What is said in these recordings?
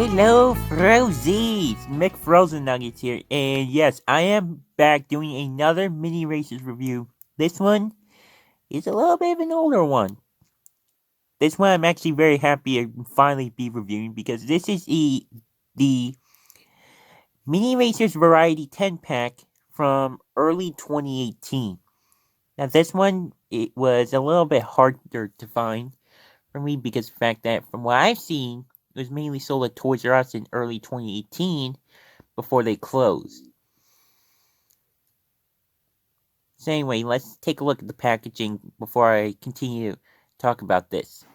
Hello, Frozies! McFrozen Nuggets here, and yes, I am back doing another mini races review. This one is a little bit of an older one. This one I'm actually very happy to finally be reviewing because this is the Mini Racers Variety 10 pack from early 2018. Now this one, it was a little bit harder to find for me because of the fact that from what I've seen, it was mainly sold at Toys R Us in early 2018 before they closed. So anyway, let's take a look at the packaging before I continue to talk about this.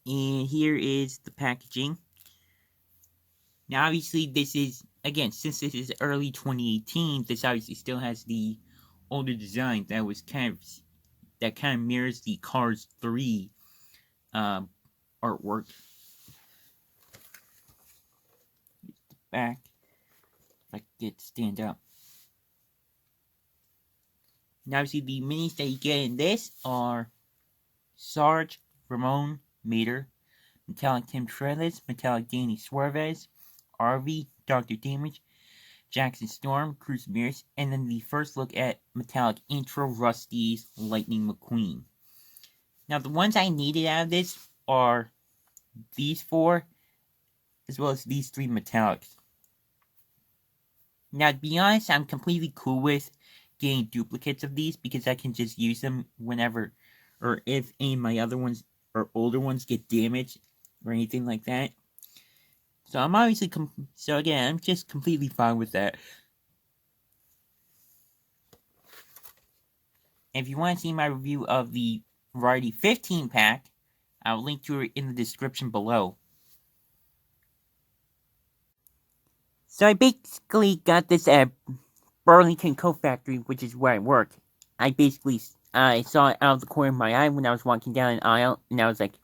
And here is the packaging. Now obviously this is, again, since this is early 2018, this obviously still has the older design that was kind of mirrors the Cars 3 artwork. Back, if I can get it to stand up. Now obviously the minis that you get in this are Sarge, Ramon, Mater, Metallic Tim Trellis, Metallic Danny Suarez, RV, Dr. Damage, Jackson Storm, Cruz Ramirez, and then the first look at Metallic Intro, Rust-Eze, Lightning McQueen. Now the ones I needed out of this are these four, as well as these three Metallics. Now to be honest, I'm completely cool with getting duplicates of these because I can just use them whenever, or if any of my other ones or older ones get damaged or anything like that. So I'm obviously, so again, I'm just completely fine with that. And if you want to see my review of the Variety 15 pack, I'll link to it in the description below. So I basically got this at Burlington Coat Factory, which is where I work. I saw it out of the corner of my eye when I was walking down an aisle, and I was like,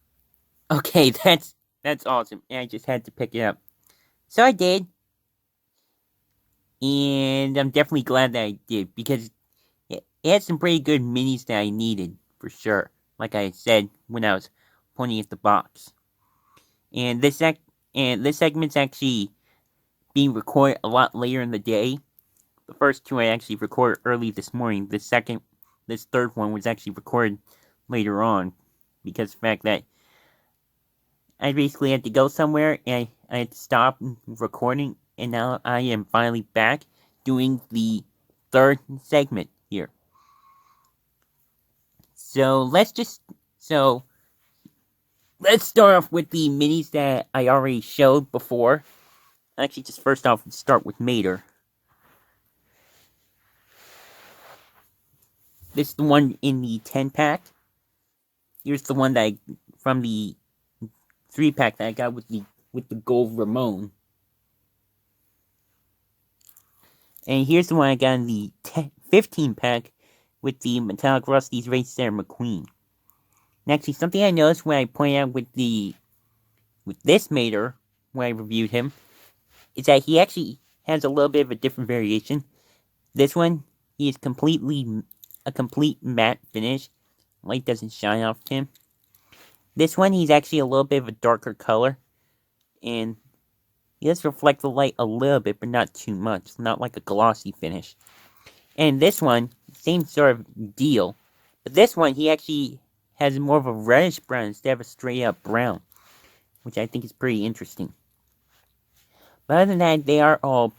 okay, that's awesome, and I just had to pick it up. So I did, and I'm definitely glad that I did, because it had some pretty good minis that I needed, for sure, like I said when I was pointing at the box. And this segment's actually being recorded a lot later in the day. The first two I actually recorded early this morning. This third one was actually recorded later on, because of the fact that I basically had to go somewhere and I had to stop recording, and now I am finally back doing the third segment here. So let's start off with the minis that I already showed before. Actually, just first off, let's start with Mater. This is the one in the 10 pack. Here's the one that from the 3 pack that I got with the gold Ramon. And here's the one I got in the 15 pack with the metallic Rust-Eze Race Center McQueen. And actually, something I noticed when I pointed out with this Mater, when I reviewed him, is that he actually has a little bit of a different variation. This one, he is a complete matte finish. Light doesn't shine off him. This one, he's actually a little bit of a darker color, and he does reflect the light a little bit, but not too much. Not like a glossy finish. And this one, same sort of deal, but this one, he actually has more of a reddish brown instead of a straight up brown, which I think is pretty interesting. But other than that, they are all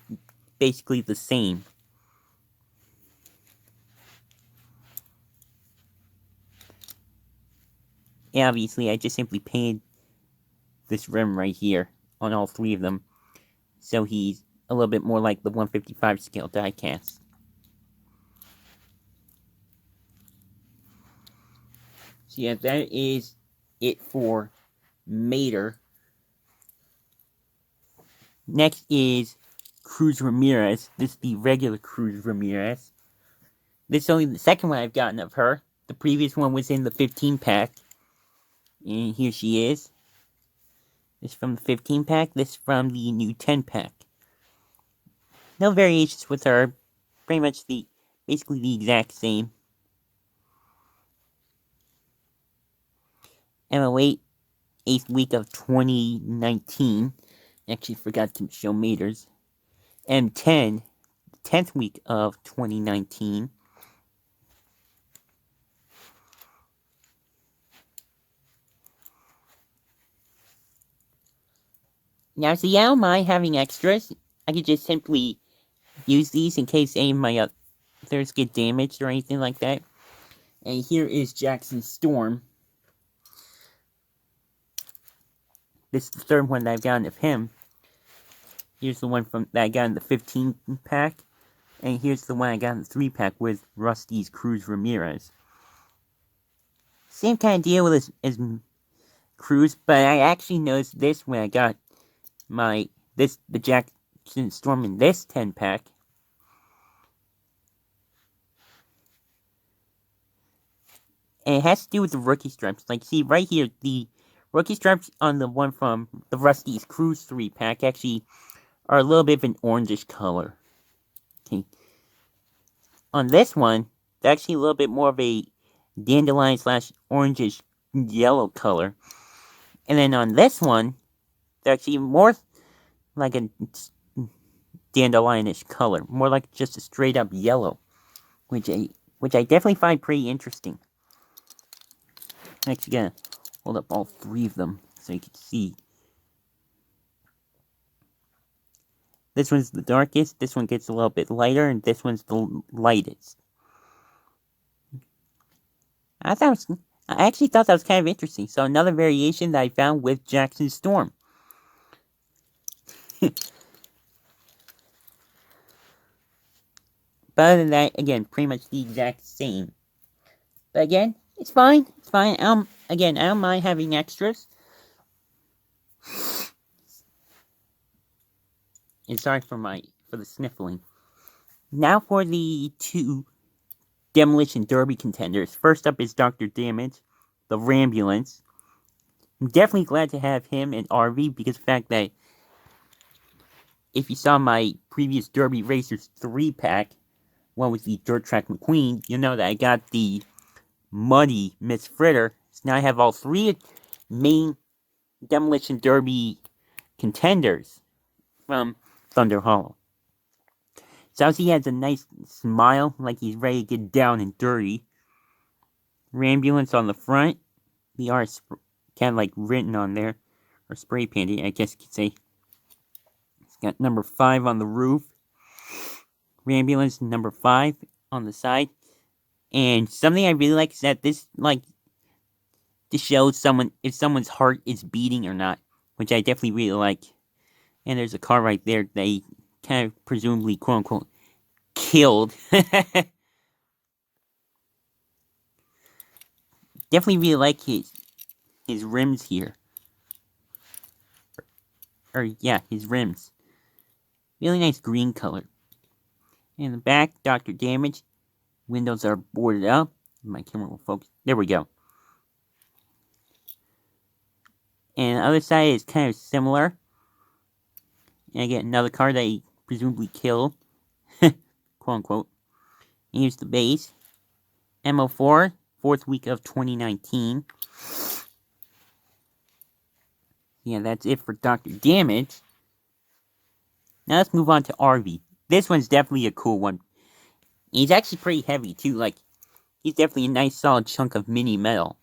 basically the same. And obviously, I just simply painted this rim right here on all three of them, so he's a little bit more like the 155 scale diecast. So yeah, that is it for Mater. Next is Cruz Ramirez. This is the regular Cruz Ramirez. This is only the second one I've gotten of her. The previous one was in the 15 pack. And here she is. This from the 15 pack. This from the new 10 pack. No variations with her. Pretty much basically the exact same. Emma Waite 8th week of 2019. Actually forgot to show meters. M10, 10th week of 2019. Now, see, I don't mind having extras. I could just simply use these in case any of my others get damaged or anything like that. And here is Jackson's Storm. This is the third one that I've gotten of him. Here's the one that I got in the 15 pack. And here's the one I got in the 3 pack with Rust-Eze Cruz Ramirez. Same kind of deal with as Cruz, but I actually noticed this when I got the Jackson Storm in this 10 pack. And it has to do with the rookie stripes. Like, see, right here, the rookie stripes on the one from the Rust-Eze Cruz 3 pack actually are a little bit of an orangish color. Okay. On this one, they're actually a little bit more of a dandelion / orangish yellow color. And then on this one, they're actually more like a dandelionish color. More like just a straight up yellow. Which I definitely find pretty interesting. I'm actually gonna hold up all 3 of them so you can see. This one's the darkest, this one gets a little bit lighter, and this one's the lightest. I actually thought that was kind of interesting. So another variation that I found with Jackson Storm. But other than that, again, pretty much the exact same. But again, it's fine. It's fine. Again, I don't mind having extras. And sorry for the sniffling. Now for the 2 Demolition Derby contenders. First up is Dr. Damage, the Rambulance. I'm definitely glad to have him and RV because of the fact that if you saw my previous Derby Racers 3 pack, one with the Dirt Track McQueen, you know that I got the Muddy Miss Fritter. So now I have all 3 main Demolition Derby contenders from Thunder Hollow. So he has a nice smile, like he's ready to get down and dirty. Rambulance on the front. The R is kind of like written on there, or spray painted, I guess you could say. It's got number 5 on the roof. Rambulance number 5 on the side. And something I really like is that this shows if someone's heart is beating or not, which I definitely really like. And there's a car right there they kind of presumably, quote unquote, killed. Definitely really like his rims here. Or yeah, his rims. Really nice green color. In the back, Dr. Damage. Windows are boarded up. My camera will focus. There we go. And the other side is kind of similar. And I get another car that he presumably killed. Quote unquote. Here's the base. MO4, 4th week of 2019. Yeah, that's it for Dr. Damage. Now let's move on to RV. This one's definitely a cool one. He's actually pretty heavy too, like, he's definitely a nice solid chunk of mini metal.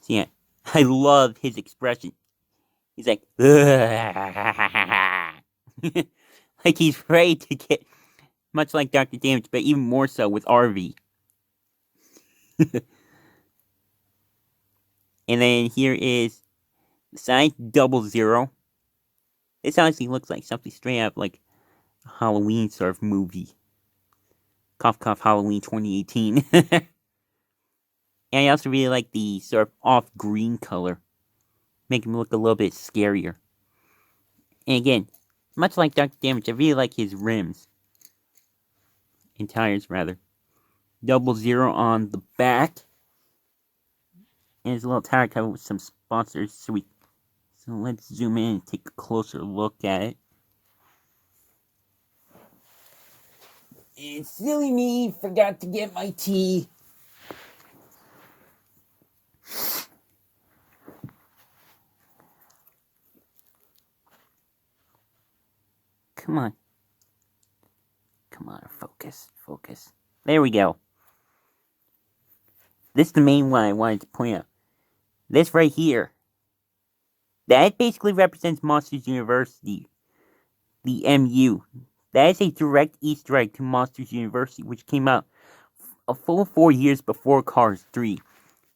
So yeah, I love his expression. He's like, like he's ready to get, much like Dr. Damage, but even more so with RV. And then here is the side 00. This honestly looks like something straight out of like a Halloween sort of movie. Cough cough Halloween 2018. And I also really like the sort of off green color. Make him look a little bit scarier. And again, much like Dr. Damage, I really like his rims. And tires, rather. 00 on the back. And his little tire cover with some sponsors. So let's zoom in and take a closer look at it. And silly me, forgot to get my tea. Come on, focus, focus. There we go. This is the main one I wanted to point out. This right here. That basically represents Monsters University. The MU. That is a direct Easter egg to Monsters University, which came out a full 4 years before Cars 3.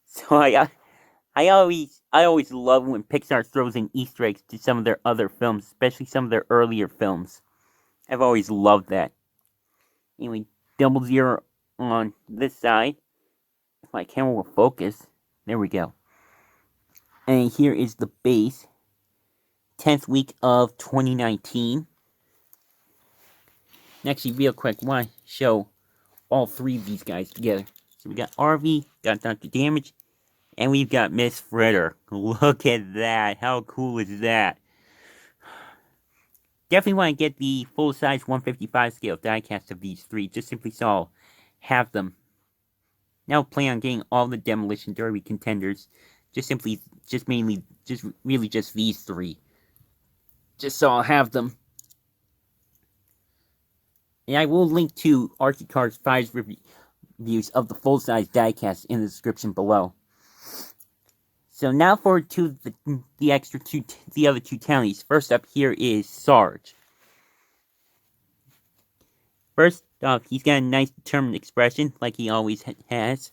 So I always love when Pixar throws in Easter eggs to some of their other films, especially some of their earlier films. I've always loved that. Anyway, 00 on this side. If my camera will focus, there we go. And here is the base. 10th week of 2019. And actually, real quick, I want to show all three of these guys together. So we got RV, got Dr. Damage, and we've got Miss Fritter. Look at that. How cool is that? Definitely want to get the full-size 155 scale diecast of these three, just simply so I'll have them. Now plan on getting all the Demolition Derby contenders, just really just these three. Just so I'll have them. And I will link to Archie-Cars 5's reviews of the full-size diecast in the description below. So now forward to the other two townies. First up here is Sarge. First off, he's got a nice determined expression, like he always has,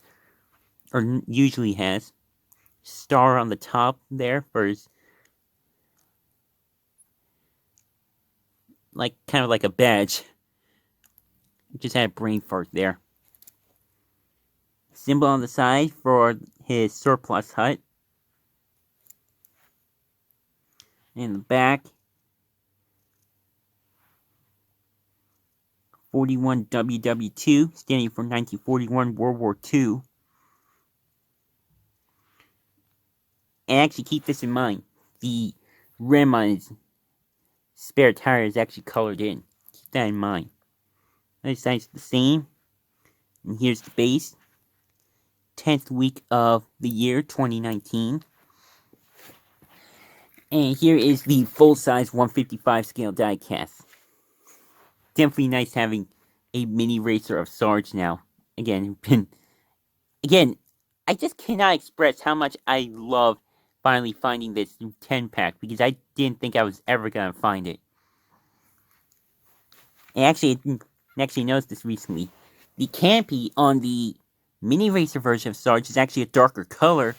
or usually has. Star on the top there for his, kind of like a badge. Just had a brain fart there. Symbol on the side for his surplus hut. In the back, 41 WW2, standing for 1941 World War II. And actually keep this in mind, the rim on his spare tire is actually colored in. Keep that in mind. Other side's the same. And here's the base. 10th week of the year, 2019. And here is the full-size 155 scale diecast. Definitely nice having a mini racer of Sarge now. Again, I just cannot express how much I love finally finding this 10-pack, because I didn't think I was ever going to find it. And actually, I actually noticed this recently. The canopy on the mini racer version of Sarge is actually a darker color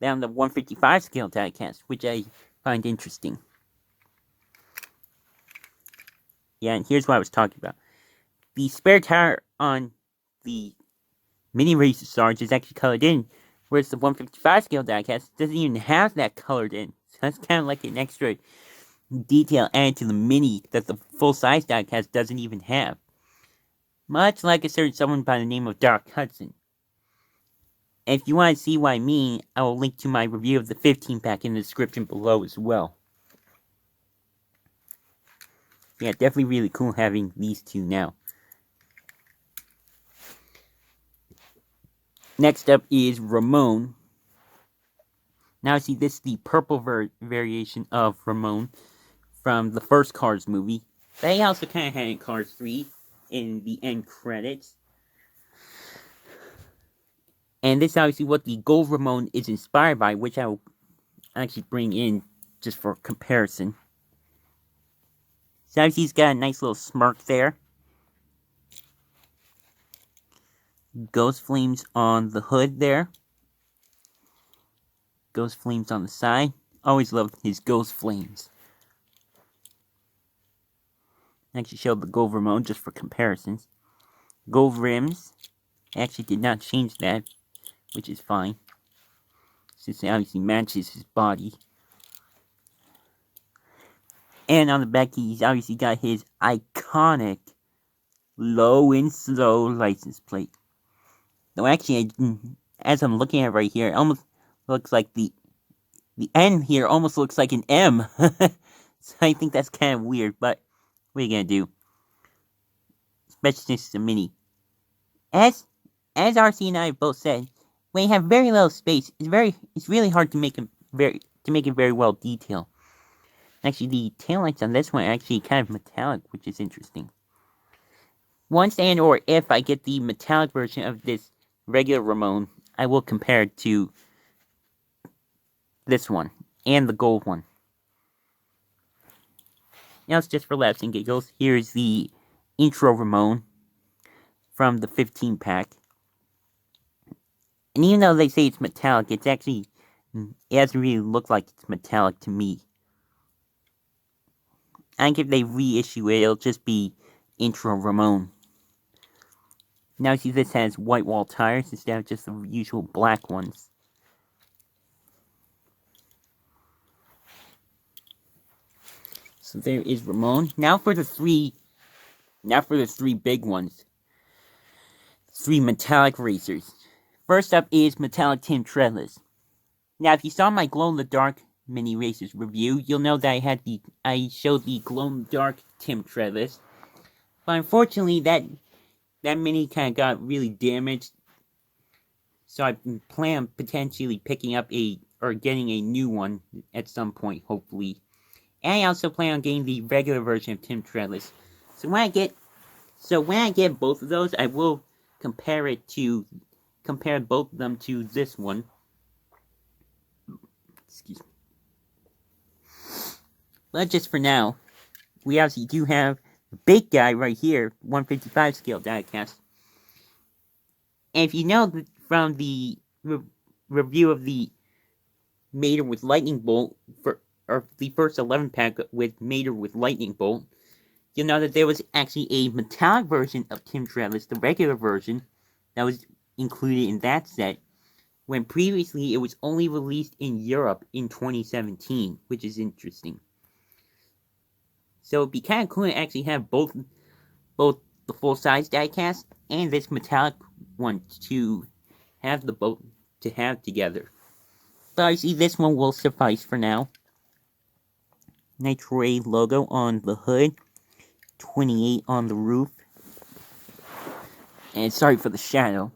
than the 155 scale diecast, which I find interesting. Yeah, and here's what I was talking about. The spare tire on the mini racer Sarge is actually colored in, whereas the 155 scale diecast doesn't even have that colored in. So that's kind of like an extra detail added to the mini that the full-size diecast doesn't even have. Much like a certain someone by the name of Doc Hudson. And if you want to see what I mean, I will link to my review of the 15-pack in the description below as well. Yeah, definitely really cool having these two now. Next up is Ramon. Now see, this is the purple variation of Ramon from the first Cars movie. They also kind of had in Cars 3 in the end credits. And this is obviously what the gold Ramon is inspired by, which I will actually bring in just for comparison. So obviously he's got a nice little smirk there. Ghost flames on the hood there. Ghost flames on the side. Always loved his ghost flames. I actually showed the gold Ramon just for comparisons. Gold rims. I actually did not change that, which is fine, since it obviously matches his body. And on the back, he's obviously got his iconic low and slow license plate. Though actually, as I'm looking at it right here, it almost looks like the N here almost looks like an M. So I think that's kind of weird, but what are you gonna do? Especially since it's a mini. As RC and I have both said, when you have very little space, it's really hard to make it very well detailed. Actually, the taillights on this one are actually kind of metallic, which is interesting. Once and or if I get the metallic version of this regular Ramon, I will compare it to this one and the gold one. Now it's just for laughs and giggles. Here's the intro Ramon from the 15 pack. And even though they say it's metallic, it doesn't really look like it's metallic to me. I think if they reissue it, it'll just be intro Ramon. Now see, this has white wall tires instead of just the usual black ones. So there is Ramon. Now for the three big ones. 3 metallic racers. First up is metallic Tim Treadless. Now if you saw my glow in the dark mini racers review, you'll know that I showed the glow in the dark Tim Treadless. But unfortunately that mini kind of got really damaged. So I plan on potentially picking up getting a new one at some point, hopefully. And I also plan on getting the regular version of Tim Treadless. So when I get both of those, I will compare both of them to this one. Excuse me. But just for now, we obviously do have the big guy right here, 155 scale diecast. And if you know from the review of the Mater with Lightning Bolt, or the first 11 pack with Mater with Lightning Bolt, you'll know that there was actually a metallic version of Tim Treadless, the regular version, that was included in that set, when previously it was only released in Europe in 2017, which is interesting. So it'd be kind of cool to actually have both the full-size diecast and this metallic one to have together. But obviously this one will suffice for now. Nitro A logo on the hood, 28 on the roof, and sorry for the shadow.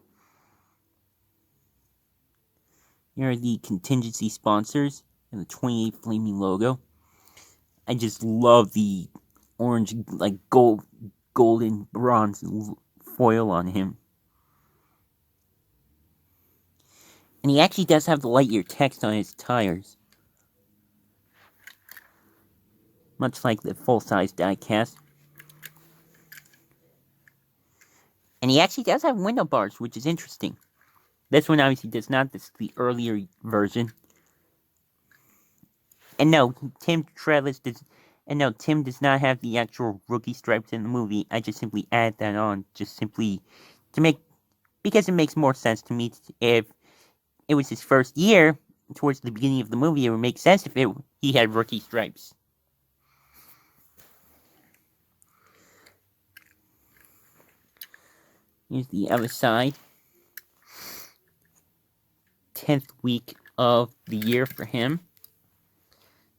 Here are the contingency sponsors and the 28 flaming logo. I just love the orange, like golden bronze foil on him. And he actually does have the Lightyear text on his tires, much like the full-size diecast. And he actually does have window bars, which is interesting. This one obviously does not. This is the earlier version. And no, Tim does not have the actual rookie stripes in the movie. I just simply add that on, because it makes more sense to me. If it was his first year, towards the beginning of the movie, it would make sense if he had rookie stripes. Here's the other side. 10th week of the year for him.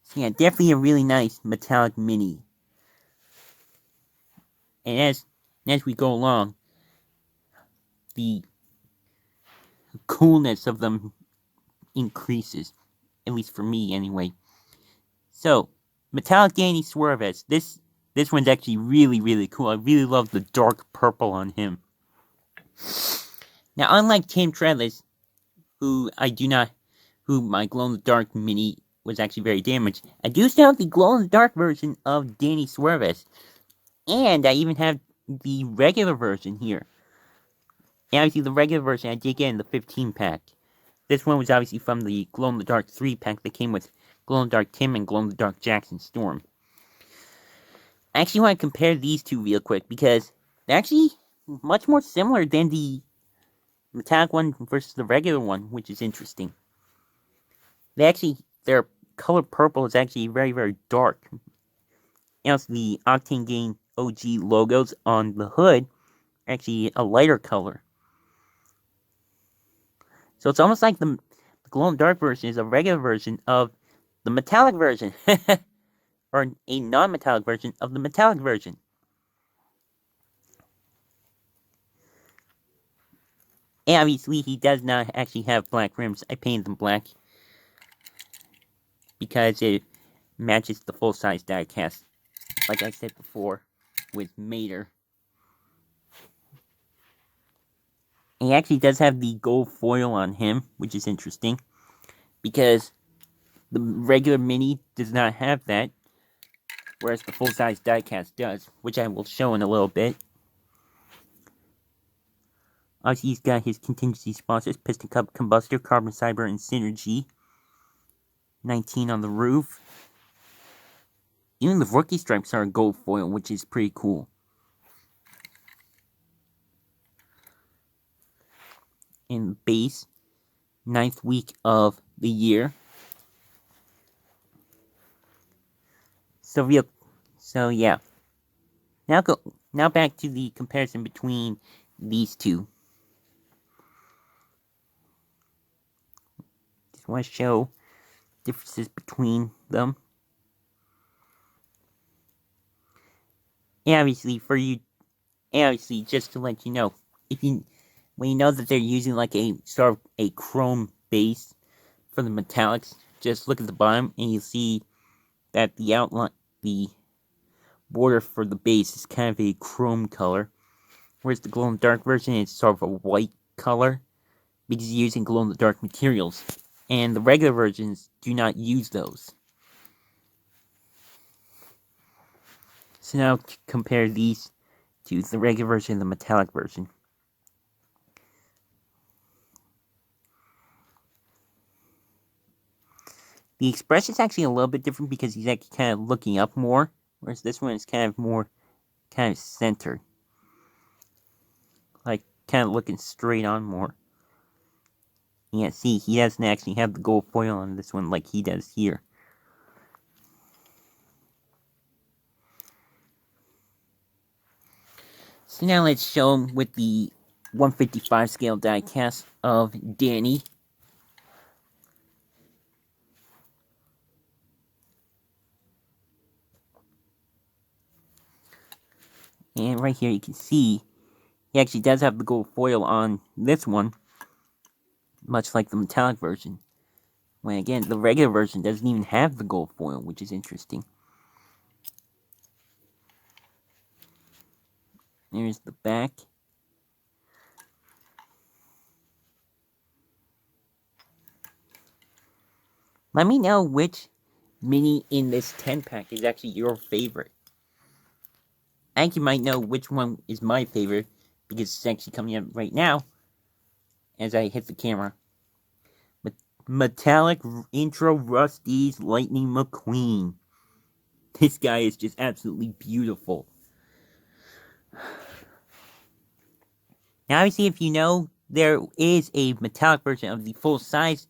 So yeah, definitely a really nice metallic mini. And as we go along, the coolness of them increases. At least for me, anyway. So, metallic Danny Swerves. This one's actually really, really cool. I really love the dark purple on him. Now, unlike Tim Treadless, who my glow-in-the-dark mini was actually very damaged, I do still have the glow-in-the-dark version of Danny Swerves. And I even have the regular version here. And obviously the regular version I did get in the 15 pack. This one was obviously from the glow-in-the-dark 3 pack that came with glow-in-the-dark Tim and glow-in-the-dark Jackson Storm. I actually want to compare these two real quick because they're actually much more similar than the metallic one versus the regular one, which is interesting. Their color purple is actually very, very dark. And also the Octane Gain OG logos on the hood are actually a lighter color. So it's almost like the glow-in-the-dark version is a regular version of the metallic version. Or a non-metallic version of the metallic version. And obviously he does not actually have black rims. I painted them black because it matches the full-size diecast, like I said before, with Mater. He actually does have the gold foil on him, which is interesting, because the regular mini does not have that, whereas the full-size diecast does, which I will show in a little bit. Obviously, he's got his contingency sponsors, Piston Cup, Combustor, Carbon Cyber, and Synergy. 19 on the roof. Even the rookie stripes are gold foil, which is pretty cool. In base, 9th week of the year. So yeah. Now back to the comparison between these two. Just want to show differences between them. And obviously, just to let you know, when you know that they're using like a sort of a chrome base for the metallics, just look at the bottom and you see that the border for the base is kind of a chrome color, whereas the glow-in-the-dark version is sort of a white color because you're using glow-in-the-dark materials, and the regular versions do not use those. So now to compare these to the regular version and the metallic version. The expression is actually a little bit different because he's actually kind of looking up more, whereas this one is kind of centered. Like, kind of looking straight on more. Yeah, see, he doesn't actually have the gold foil on this one like he does here. So now let's show him with the 155 scale die cast of Danny. And right here you can see he actually does have the gold foil on this one, much like the metallic version. When again, the regular version doesn't even have the gold foil, which is interesting. There's the back. Let me know which mini in this 10-pack is actually your favorite. I think you might know which one is my favorite, because it's actually coming up right now as I hit the camera. Metallic Intro Rust-Eze Lightning McQueen. This guy is just absolutely beautiful. Now, obviously, if you know, there is a metallic version of the full-size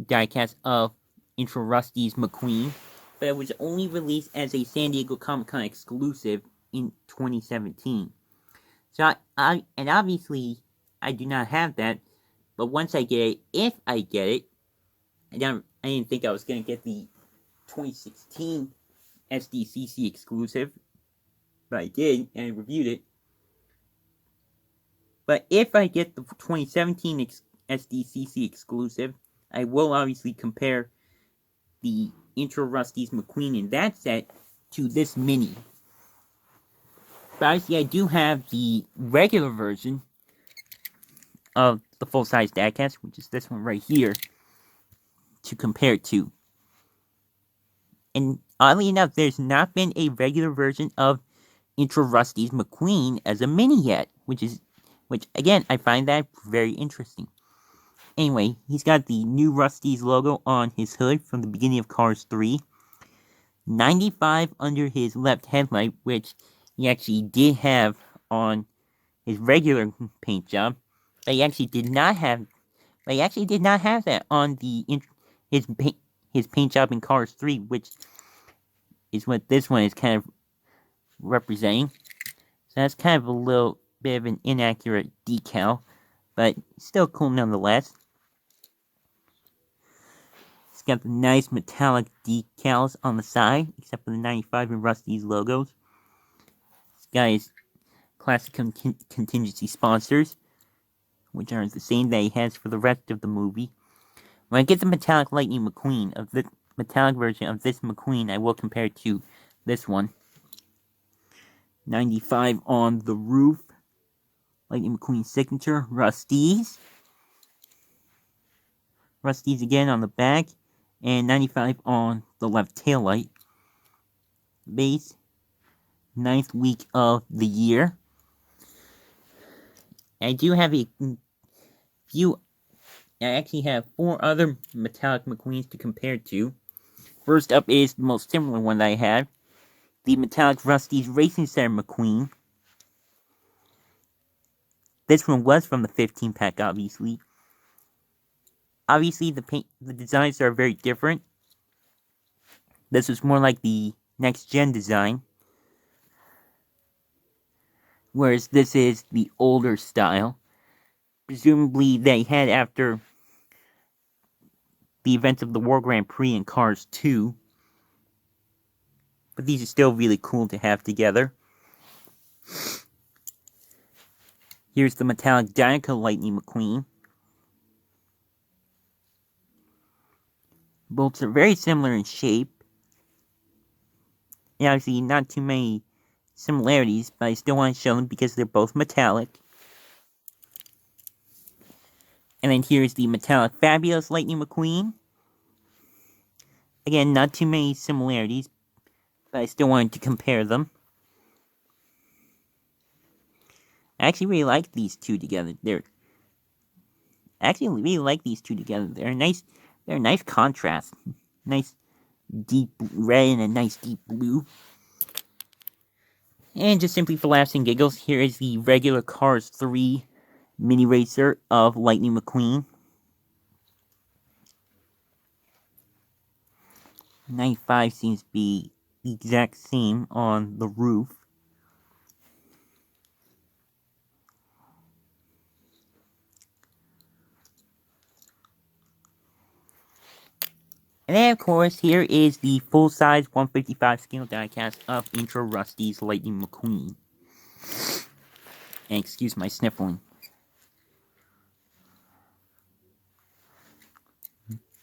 diecast of Intro Rust-Eze McQueen, but it was only released as a San Diego Comic-Con exclusive in 2017. So, and obviously, I do not have that, but once I get it, if I get it, I didn't think I was going to get the 2016 SDCC exclusive, but I did, and I reviewed it. But if I get the 2017 SDCC exclusive, I will obviously compare the Intro Rust-Eze McQueen in that set to this mini. But obviously I do have the regular version of the full-size diecast, which is this one right here, to compare it to. And oddly enough, there's not been a regular version of Intro Rust-Eze McQueen as a mini yet, which again, I find that very interesting. Anyway, he's got the new Rust-Eze logo on his hood from the beginning of Cars 3. 95 under his left headlight, which he actually did have on his regular paint job. But he actually did not have that on his paint job in Cars 3, which is what this one is kind of representing. So that's kind of a little bit of an inaccurate decal, but still cool nonetheless. It's got the nice metallic decals on the side, except for the 95 and Rust-Eze logos. This guy is classic contingency sponsors, which are the same that he has for the rest of the movie. When I get the metallic Lightning McQueen, of the metallic version of this McQueen, I will compare it to this one. 95 on the roof. Lightning McQueen signature, Rust-Eze. Rust-Eze again on the back, and 95 on the left taillight. Base, 9th week of the year. I do have a few. I actually have 4 other metallic McQueens to compare to. First up is the most similar one that I have, the metallic Rust-Eze Racing Center McQueen. This one was from the 15 pack, obviously. Obviously, the designs are very different. This is more like the next-gen design, whereas this is the older style. Presumably, they had after the events of the World Grand Prix and Cars 2. But these are still really cool to have together. Here's the metallic Dynaco Lightning McQueen. Bolts are very similar in shape. And obviously, not too many similarities, but I still want to show them because they're both metallic. And then here's the metallic Fabulous Lightning McQueen. Again, not too many similarities, but I still wanted to compare them. I actually really like these two together. They're a nice contrast. Nice deep red and a nice deep blue. And just simply for laughs and giggles, here is the regular Cars 3 mini racer of Lightning McQueen. 95 seems to be the exact same on the roof. And then, of course, here is the full-size 155 scale diecast of Intro Rust-Eze Lightning McQueen. And excuse my sniffling.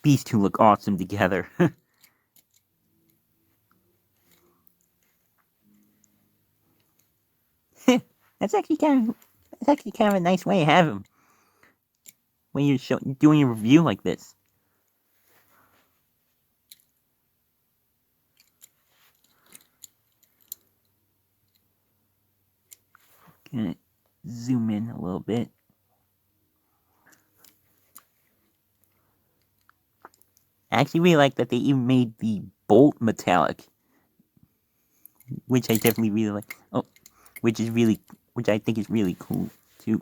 These two look awesome together. That's actually kind of a nice way to have them when you're doing a review like this. Gonna zoom in a little bit. I actually really like that they even made the bolt metallic, which I definitely really like. Oh, which I think is really cool too.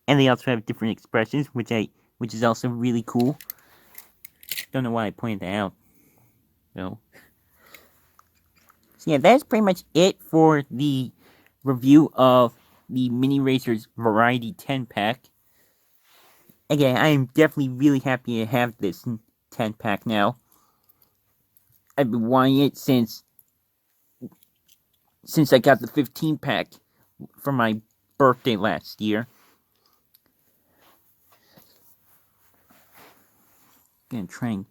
And they also have different expressions, which is also really cool. Don't know why I pointed that out. No. So yeah, that's pretty much it for the review of the Mini Racers Variety 10 pack. Again, I am definitely really happy to have this 10 pack now. I've been wanting it since I got the 15 pack for my birthday last year. Gonna try and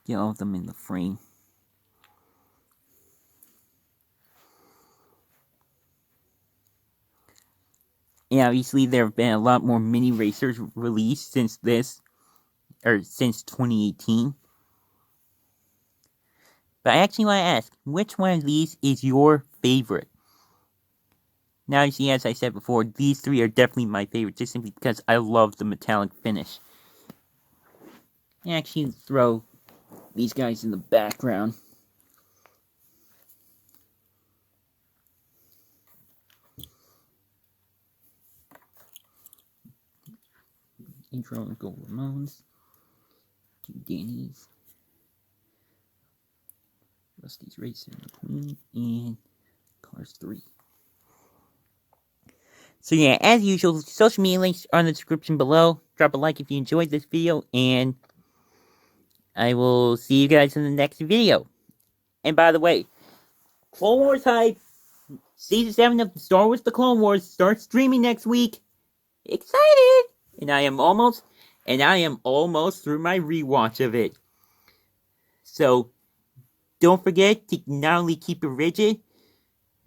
get all of them in the frame. Yeah, obviously there have been a lot more mini racers released since 2018. But I actually want to ask, which one of these is your favorite? Now, you see, as I said before, these 3 are definitely my favorite, just simply because I love the metallic finish. And actually throw these guys in the background. Intro and Go Ramones. Danny's. Rust-Eze Racing McQueen. And Cars 3. So yeah, as usual, social media links are in the description below. Drop a like if you enjoyed this video, and I will see you guys in the next video. And by the way, Clone Wars hype, Season 7 of Star Wars The Clone Wars starts streaming next week. Excited! And I am almost through my rewatch of it. So, don't forget to not only keep it rigid,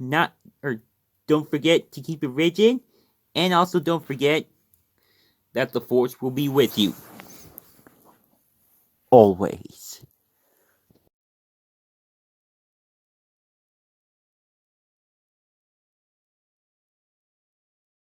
don't don't forget to keep it rigid, and also don't forget that the Force will be with you. Always.